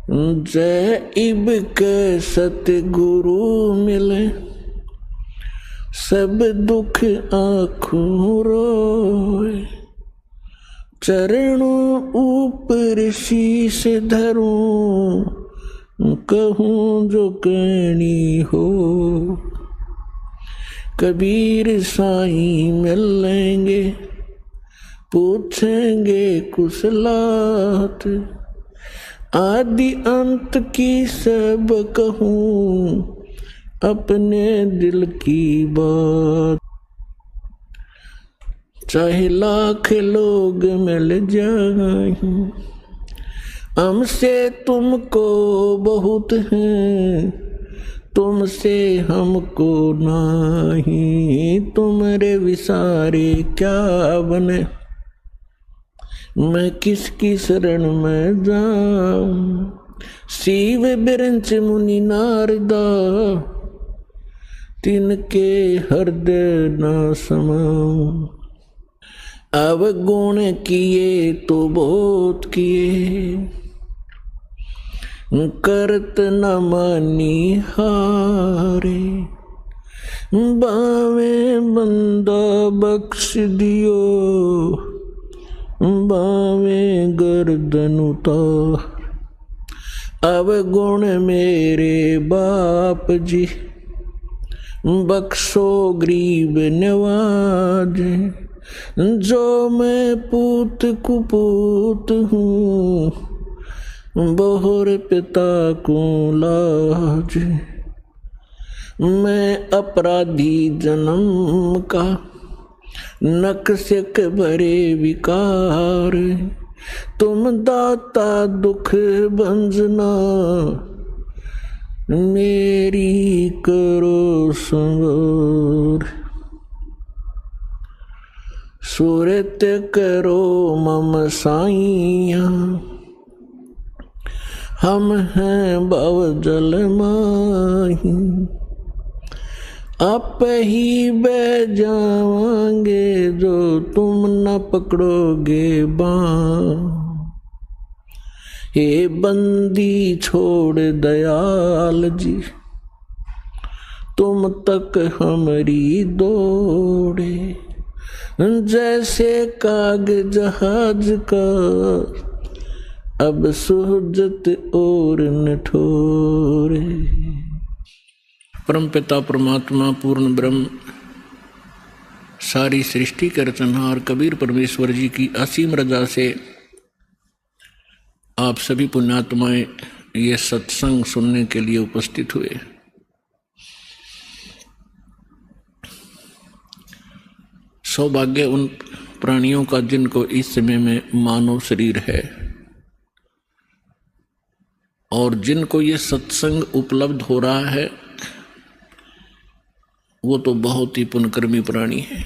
जय इब के सतगुरु मिले, सब दुख आँखों रोए। चरणों ऊपर शीश धरूं, कहूँ जो कहनी हो। कबीर साईं मिलेंगे, पूछेंगे कुशलात। आदि अंत की सब कहूँ, अपने दिल की बात। चाहे लाख लोग मिल जाएं, हमसे तुमको बहुत है, तुमसे हमको नहीं। तुम्हारे विसारे क्या बने, मैं किसकी शरण में जाऊं। शिव बिरंच मुनि नारदा, तिनके हृदय न समाऊं। अवगुण किए तो बहुत किए, करत न मानी हारे। बावे बंदा बख्श दियो, बावे गर्दन उतार। अवगुण मेरे बाप जी, बख्शो गरीब नवाज। जो मैं पूत कुपूत हूँ, बहुर पिता को लाज। मैं अपराधी जन्म का, नक्सिक भरे विकार। तुम दाता दुख भंजना, मेरी करो संवार। सूरत करो मम साइया, हम हैं भव जल माही। आप ही बह जावांगे, जो तुम न पकड़ोगे बाँ। हे बंदी छोड़ दयाल जी, तुम तक हमारी दौड़े। जैसे काग जहाज का, अब सुहजत और निठोरे। परम पिता परमात्मा पूर्ण ब्रह्म, सारी सृष्टि के रचनहार कबीर परमेश्वर जी की असीम रजा से आप सभी पुण्यात्माएं ये सत्संग सुनने के लिए उपस्थित हुए। सौभाग्य उन प्राणियों का जिनको इस समय में मानव शरीर है, और जिनको ये सत्संग उपलब्ध हो रहा है, वो तो बहुत ही पुण्यकर्मी प्राणी है।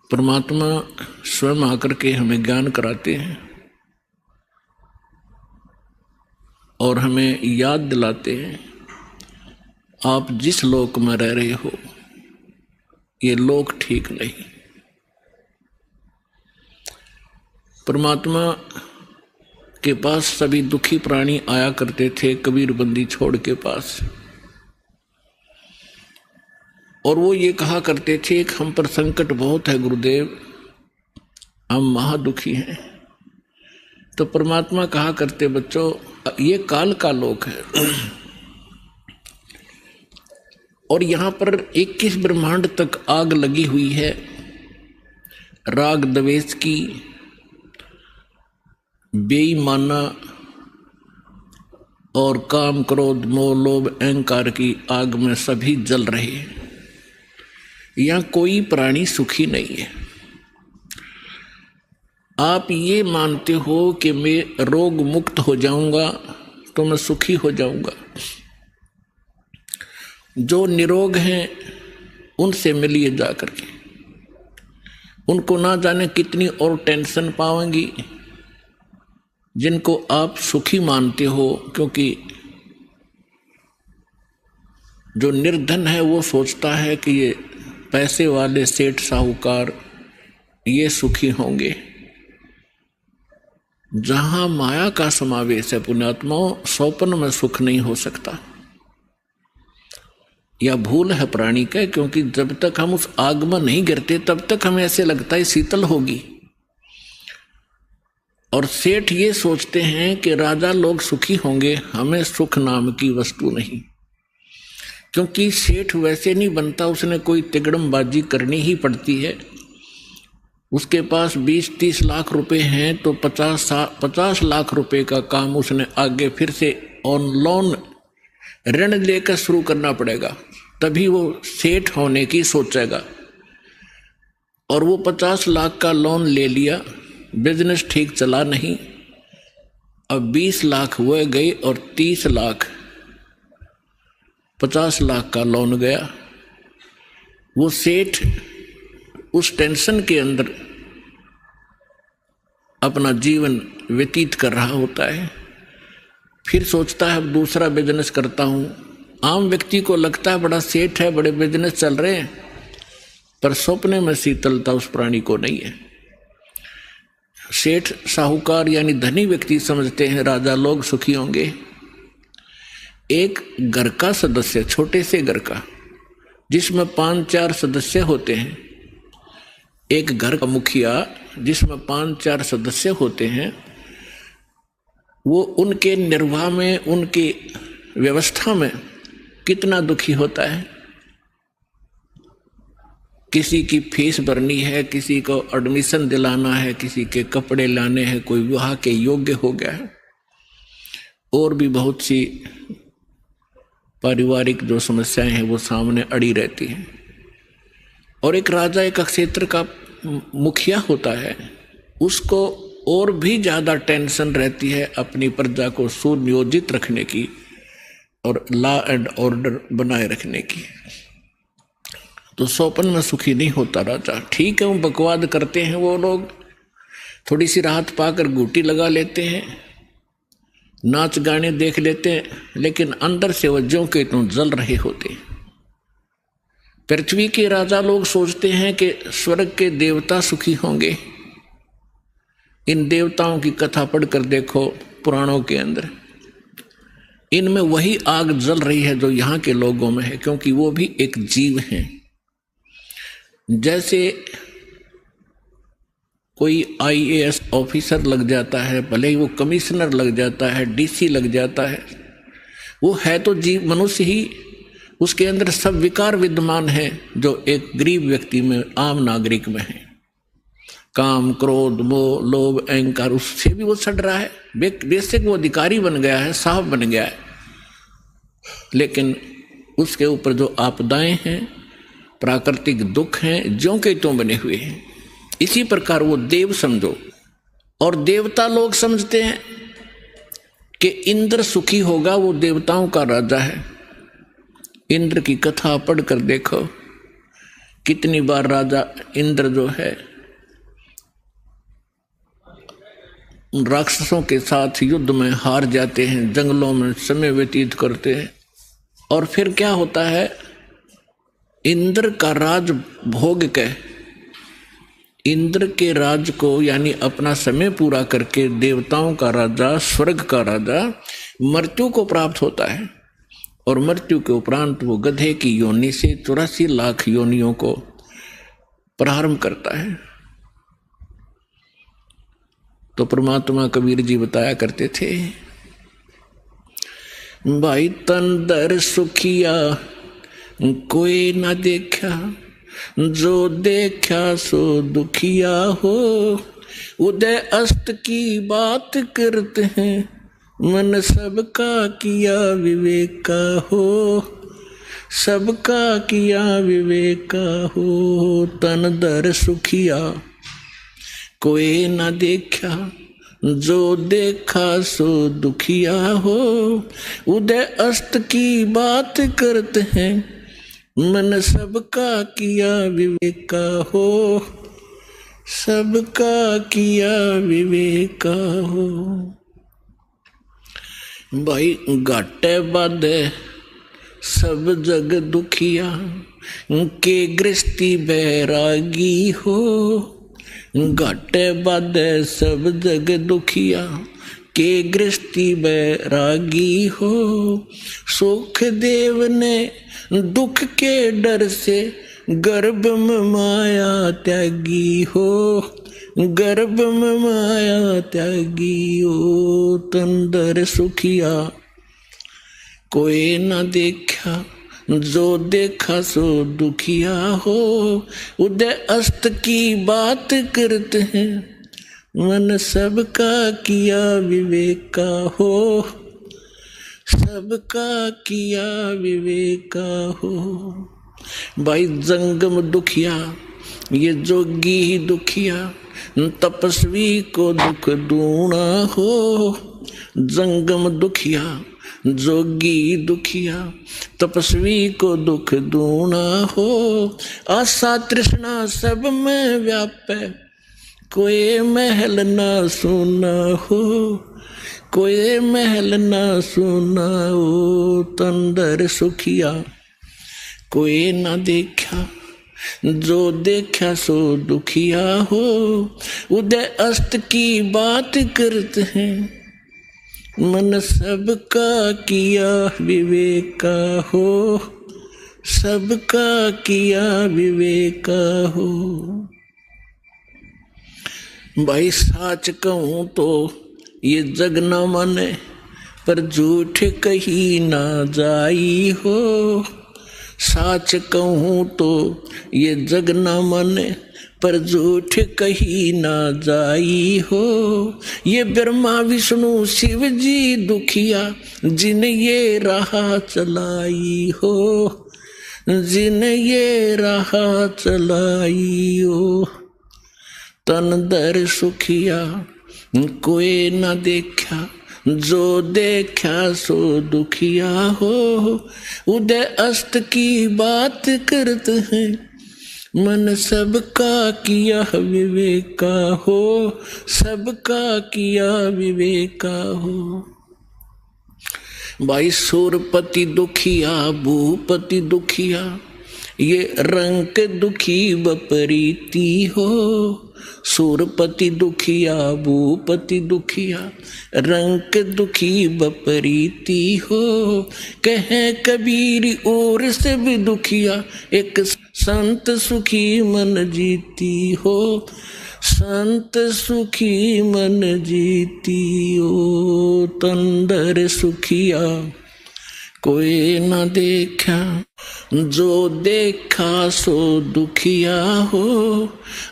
परमात्मा स्वयं आकर के हमें ज्ञान कराते हैं और हमें याद दिलाते हैं, आप जिस लोक में रह रहे हो ये लोक ठीक नहीं। परमात्मा के पास सभी दुखी प्राणी आया करते थे कबीर बंदी छोड़ के पास, और वो ये कहा करते थे कि हम पर संकट बहुत है गुरुदेव, हम महादुखी हैं। तो परमात्मा कहा करते, बच्चों ये काल का लोक है और यहाँ पर 21 ब्रह्मांड तक आग लगी हुई है, राग द्वेष की, बेईमाना और काम क्रोध मोह लोभ अहंकार की आग में सभी जल रहे हैं। यहाँ कोई प्राणी सुखी नहीं है। आप ये मानते हो कि मैं रोग मुक्त हो जाऊंगा तो मैं सुखी हो जाऊंगा। जो निरोग हैं उनसे मिलिए जा करके, उनको ना जाने कितनी और टेंशन पाएंगी जिनको आप सुखी मानते हो, क्योंकि जो निर्धन है वो सोचता है कि ये पैसे वाले सेठ साहूकार ये सुखी होंगे। जहां माया का समावेश है पुण्यात्माओं, स्वप्न में सुख नहीं हो सकता। या भूल है प्राणी का, क्योंकि जब तक हम उस आग में नहीं गिरते तब तक हमें ऐसे लगता है शीतल होगी। और सेठ ये सोचते हैं कि राजा लोग सुखी होंगे, हमें सुख नाम की वस्तु नहीं। क्योंकि सेठ वैसे नहीं बनता, उसने कोई तिगड़मबाजी करनी ही पड़ती है। उसके पास 20-30 लाख रुपए हैं तो 50 लाख रुपए का काम उसने आगे फिर से ऑन लोन ऋण लेकर शुरू करना पड़ेगा, तभी वो सेठ होने की सोचेगा। और वो 50 लाख का लोन ले लिया, बिजनेस ठीक चला नहीं, अब 20 लाख हुए गए और 30 लाख 50 लाख का लोन गया। वो सेठ उस टेंशन के अंदर अपना जीवन व्यतीत कर रहा होता है। फिर सोचता है अब दूसरा बिजनेस करता हूं। आम व्यक्ति को लगता है बड़ा सेठ है, बड़े बिजनेस चल रहे हैं, पर सपने में शीतलता उस प्राणी को नहीं है। सेठ साहूकार यानी धनी व्यक्ति समझते हैं राजा लोग सुखी होंगे। एक घर का सदस्य, छोटे से घर का जिसमें 5-4 सदस्य होते हैं, एक घर का मुखिया जिसमें 5-4 सदस्य होते हैं, वो उनके निर्वाह में, उनकी व्यवस्था में कितना दुखी होता है। किसी की फीस भरनी है, किसी को एडमिशन दिलाना है, किसी के कपड़े लाने हैं, कोई विवाह के योग्य हो गया है, और भी बहुत सी पारिवारिक जो समस्याएं हैं वो सामने अड़ी रहती हैं। और एक राजा, एक क्षेत्र का मुखिया होता है, उसको और भी ज़्यादा टेंशन रहती है अपनी प्रजा को सुनियोजित रखने की और लॉ एंड ऑर्डर बनाए रखने की। तो स्वप्न में सुखी नहीं होता राजा। ठीक है, वो बकवाद करते हैं, वो लोग थोड़ी सी राहत पाकर घूटी लगा लेते हैं, नाच गाने देख लेते हैं, लेकिन अंदर से वो ज्यों के त्यों जल रहे होते हैं। पृथ्वी के राजा लोग सोचते हैं कि स्वर्ग के देवता सुखी होंगे। इन देवताओं की कथा पढ़कर देखो पुराणों के अंदर, इनमें वही आग जल रही है जो यहाँ के लोगों में है, क्योंकि वो भी एक जीव हैं। जैसे कोई IAS ऑफिसर लग जाता है, भले ही वो कमिश्नर लग जाता है, DC लग जाता है, वो है तो जीव, मनुष्य ही, उसके अंदर सब विकार विद्यमान है जो एक गरीब व्यक्ति में, आम नागरिक में है। काम, क्रोध, मोह, लोभ, अहंकार, उससे भी वो सड़ रहा है। बेशक वो अधिकारी बन गया है, साहब बन गया है, लेकिन उसके ऊपर जो आपदाएं हैं, प्राकृतिक दुख हैं, ज्यों के त्यों बने हुए हैं। इसी प्रकार वो देव समझो। और देवता लोग समझते हैं कि इंद्र सुखी होगा, वो देवताओं का राजा है। इंद्र की कथा पढ़कर देखो, कितनी बार राजा इंद्र जो है राक्षसों के साथ युद्ध में हार जाते हैं, जंगलों में समय व्यतीत करते हैं, और फिर क्या होता है, इंद्र का राज भोग के, इंद्र के राज को यानी अपना समय पूरा करके देवताओं का राजा, स्वर्ग का राजा मृत्यु को प्राप्त होता है। और मृत्यु के उपरांत वो गधे की योनि से 84 लाख योनियों को प्रारंभ करता है। तो परमात्मा कबीर जी बताया करते थे, भाई तन दर सुखिया कोई ना देखा, जो देखा सो दुखिया हो। उदय अस्त की बात करते हैं, मन सबका किया विवेक का हो, सबका किया विवेक का हो। तन दर सुखिया कोई ना देखा, जो देखा सो दुखिया हो। उदय अस्त की बात करते हैं, मन सबका किया विवेक का हो, सबका किया विवेक का हो। भाई घाटे बाधे सब जग दुखिया, के गृहस्थी बैरागी हो। घाटे बाधे सब जग दुखिया, के गृहस्थी बैरागी हो। सुख देव ने दुख के डर से, गर्भ में माया त्यागी हो। गर्भ में माया त्यागी हो। तंदर सुखिया कोई न देखा, जो देखा सो दुखिया हो। उदय अस्त की बात करते हैं, मन सबका किया विवेका हो। सबका किया विवेका हो। भाई जंगम दुखिया, ये जोगी ही दुखिया, तपस्वी को दुख दूना हो। जंगम दुखिया, जोगी दुखिया, तपस्वी को दुख दूना हो। आशा तृष्णा सब में व्यापे, कोई महल ना सुना हो। कोई महल ना सुना हो। तंदर सुखिया कोई ना देखा, जो देखा सो दुखिया हो। उदय अस्त की बात करते हैं, मन सबका किया विवेका हो। सबका किया विवेका हो। भाई साच कहूं तो ये जग न माने, पर झूठ कही ना जाई हो। साच कहूं तो ये जग न माने, पर झूठ कही ना जाई हो। ये ब्रह्मा विष्णु शिव जी दुखिया, जिन ये राह चलाई हो। जिन ये राह चलाई हो। तन दर सुखिया कोई न देखा, जो देखा सो दुखिया हो। उदय अस्त की बात करते हैं, मन सबका किया विवेका हो। सबका किया विवेका हो। भाई सूरपति दुखिया, भूपति दुखिया, ये रंग दुखी बपरीती हो। सूरपति दुखिया, भूपति दुखिया, रंग दुखी बपरीती हो। कहे कबीर और से भी दुखिया, एक संत सुखी मन जीती हो। संत सुखी मन जीती हो। तंदर सुखिया कोई न देखा, जो देखा सो दुखिया हो।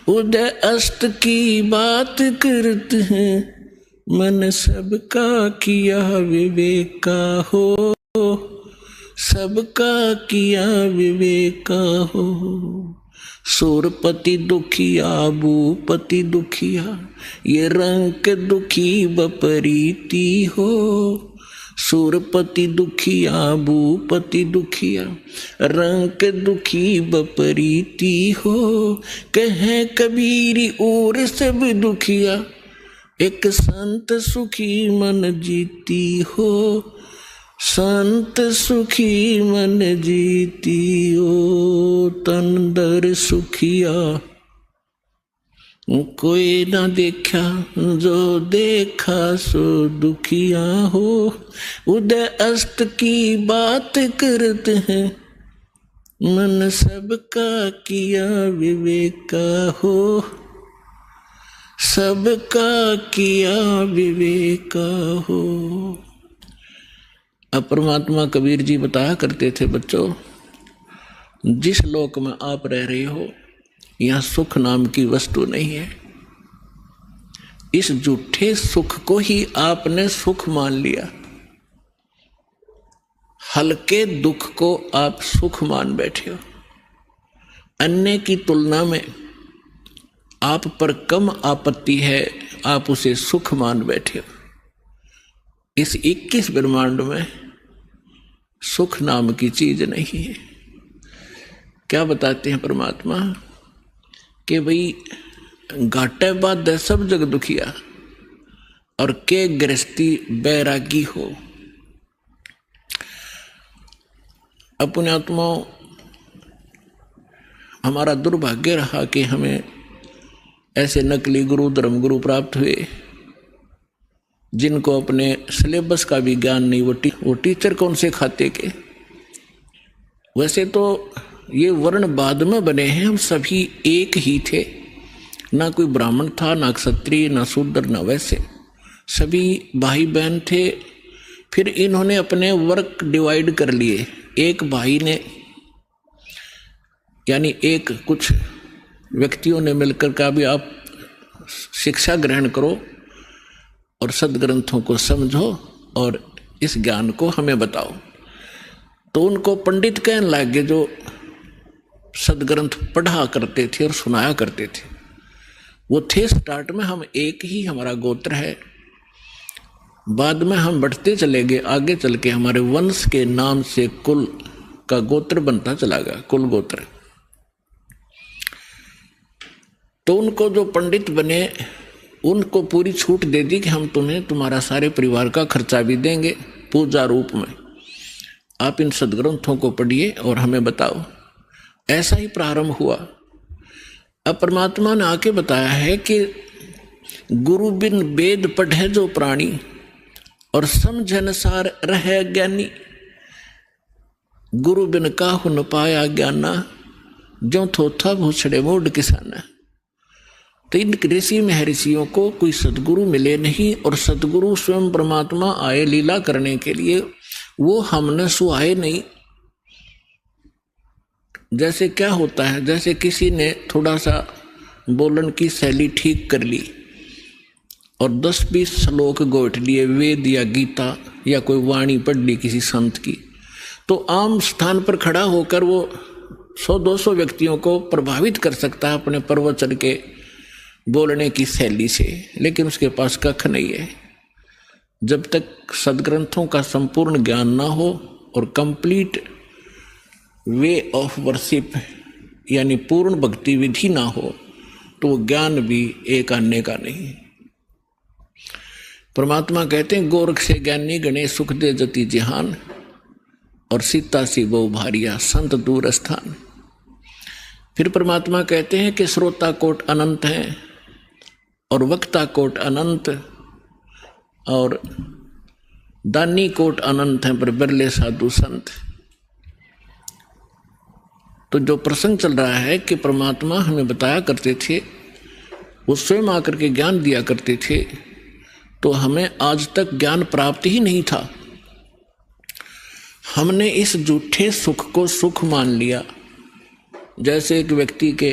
उदय अस्त की बात करते हैं, मन सबका किया विवेका हो। सबका किया विवेका हो। सूरपति दुखिया, भूपति दुखिया, ये रंग दुखी बपरीती हो। सूरपति दुखिया, भूपति दुखिया, रंग दुखी बपरीती हो। कहे कबीरी और सब दुखिया, एक संत सुखी मन जीती हो। संत सुखी मन जीती हो। तंदर सुखिया कोई ना देखा, जो देखा सो दुखिया हो। उदय अस्त की बात करते हैं, मन सबका किया विवेका हो। सबका किया विवेका हो। अब परमात्मा कबीर जी बताया करते थे, बच्चों जिस लोक में आप रह रहे हो, यहाँ सुख नाम की वस्तु नहीं है। इस झूठे सुख को ही आपने सुख मान लिया। हल्के दुख को आप सुख मान बैठे हो। अन्य की तुलना में आप पर कम आपत्ति है, आप उसे सुख मान बैठे हो। इस 21 ब्रह्मांड में सुख नाम की चीज नहीं है। क्या बताते हैं परमात्मा कि भाई घाटे बाधे सब जग दुखिया, और के गृहस्थी बैरागी हो। अपने आत्माओं, हमारा दुर्भाग्य रहा कि हमें ऐसे नकली गुरु धर्म गुरु प्राप्त हुए जिनको अपने सिलेबस का भी ज्ञान नहीं, वो टीचर कौन से खाते के। वैसे तो ये वर्ण बाद में बने हैं, हम सभी एक ही थे, ना कोई ब्राह्मण था, ना क्षत्रिय, ना शूद्र, ना वैसे, सभी भाई बहन थे। फिर इन्होंने अपने वर्क डिवाइड कर लिए। एक भाई ने यानी एक कुछ व्यक्तियों ने मिलकर कहा भी आप शिक्षा ग्रहण करो और सदग्रंथों को समझो और इस ज्ञान को हमें बताओ। तो उनको पंडित कहने लगे जो सदग्रंथ पढ़ा करते थे और सुनाया करते थे। वो थे स्टार्ट में हम एक ही, हमारा गोत्र है। बाद में हम बढ़ते चले गए, आगे चल के हमारे वंश के नाम से कुल का गोत्र बनता चला गया, कुल गोत्र। तो उनको जो पंडित बने उनको पूरी छूट दे दी कि हम तुम्हें तुम्हारा सारे परिवार का खर्चा भी देंगे पूजा रूप में, आप इन सदग्रंथों को पढ़िए और हमें बताओ। ऐसा ही प्रारंभ हुआ। अब परमात्मा ने आके बताया है कि गुरु बिन वेद पढ़े जो प्राणी और समझन सार रहे ज्ञानी, गुरु बिन काहु न पाया ज्ञाना, जो थोथा भूछड़े मूड किसाना। तो इन ऋषि महर्षियों को कोई सदगुरु मिले नहीं, और सदगुरु स्वयं परमात्मा आए लीला करने के लिए, वो हमने सुहाए नहीं। जैसे क्या होता है, जैसे किसी ने थोड़ा सा बोलन की शैली ठीक कर ली और 10-20 श्लोक गोट लिए, वेद या गीता या कोई वाणी पढ़ ली किसी संत की, तो आम स्थान पर खड़ा होकर वो 100-200 व्यक्तियों को प्रभावित कर सकता है अपने प्रवचन के बोलने की शैली से, लेकिन उसके पास कख नहीं है। जब तक सदग्रंथों का संपूर्ण ज्ञान ना हो और कंप्लीट वे ऑफ वर्शिप यानी पूर्ण भक्ति विधि ना हो, तो वो ज्ञान भी एक आने का नहीं। परमात्मा कहते हैं गोरख से ज्ञानी गणे सुख दे जति जिहान, और सीता सी बहु भारिया संत दूर स्थान। फिर परमात्मा कहते हैं कि श्रोता कोट अनंत हैं और वक्ता कोट अनंत और दानी कोट अनंत हैं, पर बिरले साधु संत। तो जो प्रसंग चल रहा है कि परमात्मा हमें बताया करते थे, वो स्वयं आकर के ज्ञान दिया करते थे, तो हमें आज तक ज्ञान प्राप्त ही नहीं था। हमने इस झूठे सुख को सुख मान लिया। जैसे एक व्यक्ति के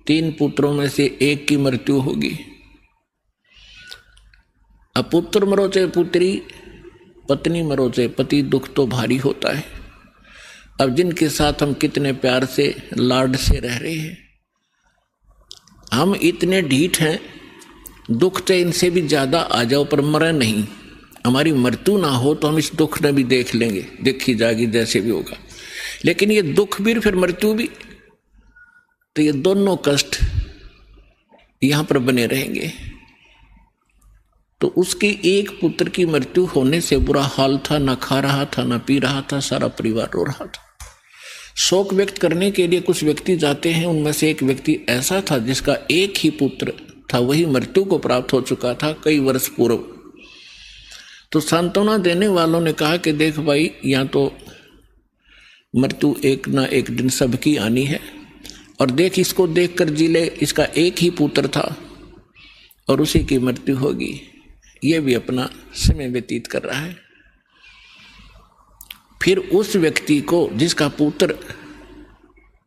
3 पुत्रों में से एक की मृत्यु होगी, अब पुत्र मरो चाहे पुत्री, पत्नी मरो चाहे पति, दुख तो भारी होता है। अब जिनके साथ हम कितने प्यार से लाड से रह रहे हैं, हम इतने ढीठ हैं, दुख चाहे इनसे भी ज्यादा आ जाओ पर मरे नहीं। हमारी मृत्यु ना हो तो हम इस दुख ने भी देख लेंगे, देखी जाएगी जैसे भी होगा। लेकिन ये दुख भी फिर मृत्यु भी, तो ये दोनों कष्ट यहां पर बने रहेंगे। तो उसके एक पुत्र की मृत्यु होने से बुरा हाल था, ना खा रहा था, ना पी रहा था, सारा परिवार रो रहा था। शोक व्यक्त करने के लिए कुछ व्यक्ति जाते हैं, उनमें से एक व्यक्ति ऐसा था जिसका एक ही पुत्र था, वही मृत्यु को प्राप्त हो चुका था कई वर्ष पूर्व। तो सांत्वना देने वालों ने कहा कि देख भाई, यहाँ तो मृत्यु एक ना एक दिन सबकी आनी है, और देख इसको देख कर जी ले, इसका एक ही पुत्र था और उसी की मृत्यु होगी, ये भी अपना समय व्यतीत कर रहा है। फिर उस व्यक्ति को जिसका पुत्र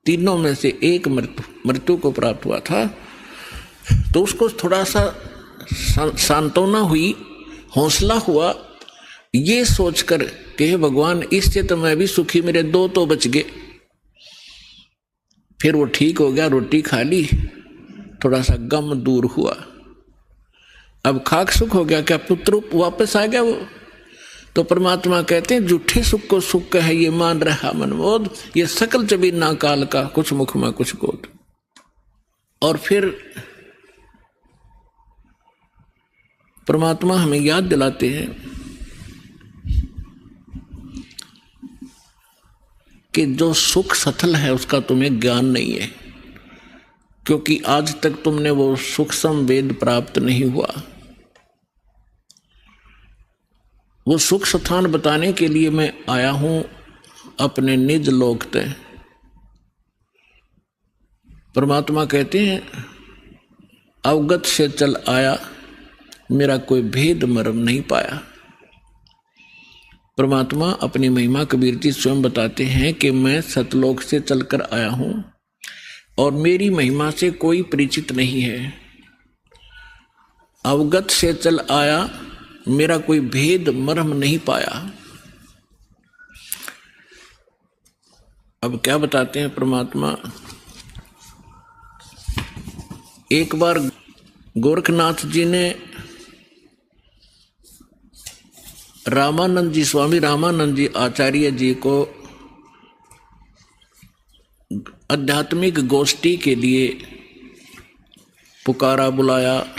तीनों में से एक मृत्यु को प्राप्त हुआ था, तो उसको थोड़ा सा सांत्वना हुई, हौसला हुआ, ये सोचकर कि हे भगवान, इससे तो मैं भी सुखी, मेरे 2 तो बच गए। फिर वो ठीक हो गया, रोटी खा ली, थोड़ा सा गम दूर हुआ। अब खाक सुख हो गया, क्या पुत्र वापस आ गया वो? तो परमात्मा कहते हैं झूठे सुख को सुख कहे ये मान रहा मनमोद, ये सकल जबीन ना काल का, कुछ मुख में कुछ गोद। और फिर परमात्मा हमें याद दिलाते हैं कि जो सुख सथल है उसका तुम्हें ज्ञान नहीं है, क्योंकि आज तक तुमने वो सूक्ष्म वेद प्राप्त नहीं हुआ। वो सुख स्थान बताने के लिए मैं आया हूं अपने निज लोक तय। परमात्मा कहते हैं अवगत से चल आया, मेरा कोई भेद मर्म नहीं पाया। परमात्मा अपनी महिमा कबीर जी स्वयं बताते हैं कि मैं सतलोक से चलकर आया हूं और मेरी महिमा से कोई परिचित नहीं है। अवगत से चल आया, मेरा कोई भेद मर्म नहीं पाया। अब क्या बताते हैं परमात्मा, एक बार गोरखनाथ जी ने रामानंद जी, स्वामी रामानंद जी आचार्य जी को आध्यात्मिक गोष्ठी के लिए पुकारा, बुलाया।